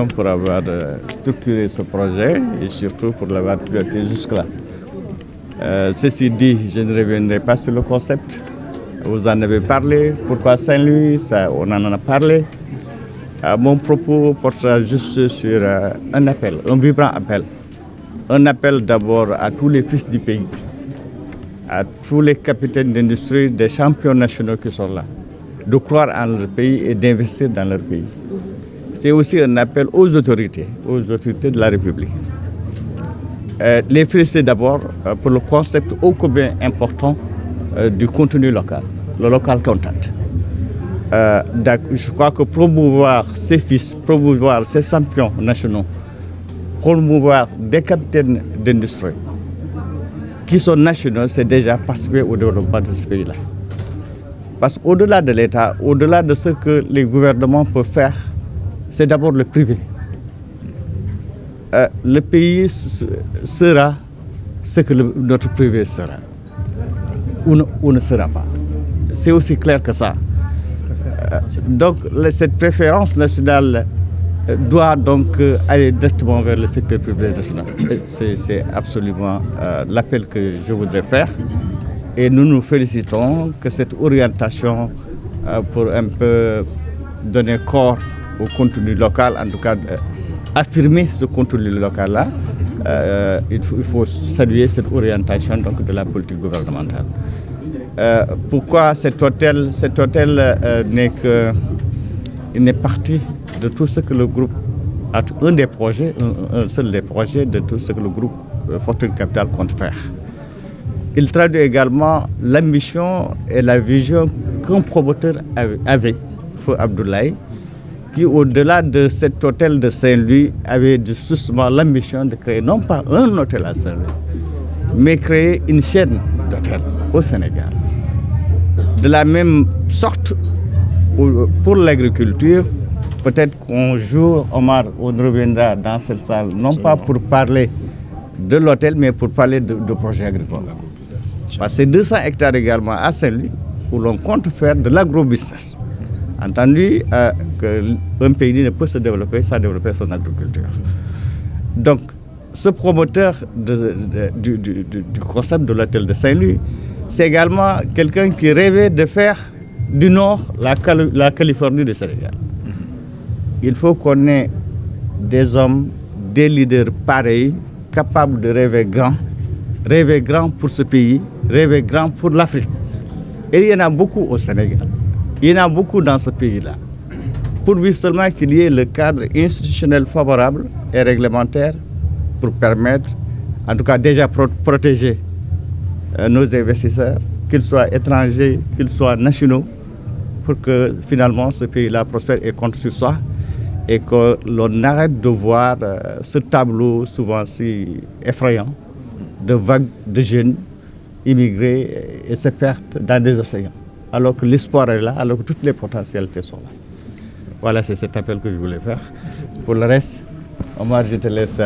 félicitations pour avoir structuré ce projet et surtout pour l'avoir piloté jusque-là. Ceci dit, je ne reviendrai pas sur le concept. Vous en avez parlé. Pourquoi Saint-Louis? On en a parlé. Mon propos portera juste sur un appel, un vibrant appel. Un appel d'abord à tous les fils du pays, à tous les capitaines d'industrie, des champions nationaux qui sont là, de croire en leur pays et d'investir dans leur pays. C'est aussi un appel aux autorités de la République. Les féliciter d'abord pour le concept ô combien important du contenu local, le local content. Je crois que promouvoir ces fils, promouvoir ces champions nationaux, promouvoir des capitaines d'industrie qui sont nationaux, c'est déjà participer au développement de ce pays-là. Parce qu'au-delà de l'État, au-delà de ce que les gouvernements peuvent faire, c'est d'abord le privé. Le pays sera ce que notre privé sera, ou ne sera pas. C'est aussi clair que ça. Donc cette préférence nationale doit donc aller directement vers le secteur privé national. C'est absolument l'appel que je voudrais faire. Et nous nous félicitons que cette orientation pour un peu donner corps au contenu local, en tout cas affirmer ce contenu local-là, il faut saluer cette orientation donc, de la politique gouvernementale. Pourquoi cet hôtel n'est parti de tout ce que le groupe, un seul des projets de tout ce que le groupe Fortune Capital compte faire. Il traduit également l'ambition et la vision qu'un promoteur avait, Feu Abdoulaye, qui au-delà de cet hôtel de Saint-Louis avait justement l'ambition de créer non pas un hôtel à Saint-Louis, mais créer une chaîne d'hôtels au Sénégal. De la même sorte, pour l'agriculture, peut-être qu'un jour, Omar, on reviendra dans cette salle, non pas pour parler de l'hôtel, mais pour parler de projets agricoles. Parce que c'est 200 hectares également à Saint-Louis, où l'on compte faire de l'agrobusiness. Entendu qu'un pays ne peut se développer sans développer son agriculture. Donc, ce promoteur du concept de l'hôtel de Saint-Louis, c'est également quelqu'un qui rêvait de faire du Nord la Californie du Sénégal. Il faut qu'on ait des hommes, des leaders pareils, capables de rêver grand pour ce pays, rêver grand pour l'Afrique. Et il y en a beaucoup au Sénégal. Il y en a beaucoup dans ce pays-là. Pourvu seulement qu'il y ait le cadre institutionnel favorable et réglementaire pour permettre, en tout cas déjà protéger nos investisseurs, qu'ils soient étrangers, qu'ils soient nationaux, pour que finalement ce pays-là prospère et compte sur soi et que l'on arrête de voir ce tableau souvent si effrayant de vagues de jeunes immigrés et se perdent dans des océans. Alors que l'espoir est là, alors que toutes les potentialités sont là. Voilà, c'est cet appel que je voulais faire. Pour le reste, Omar, je te laisse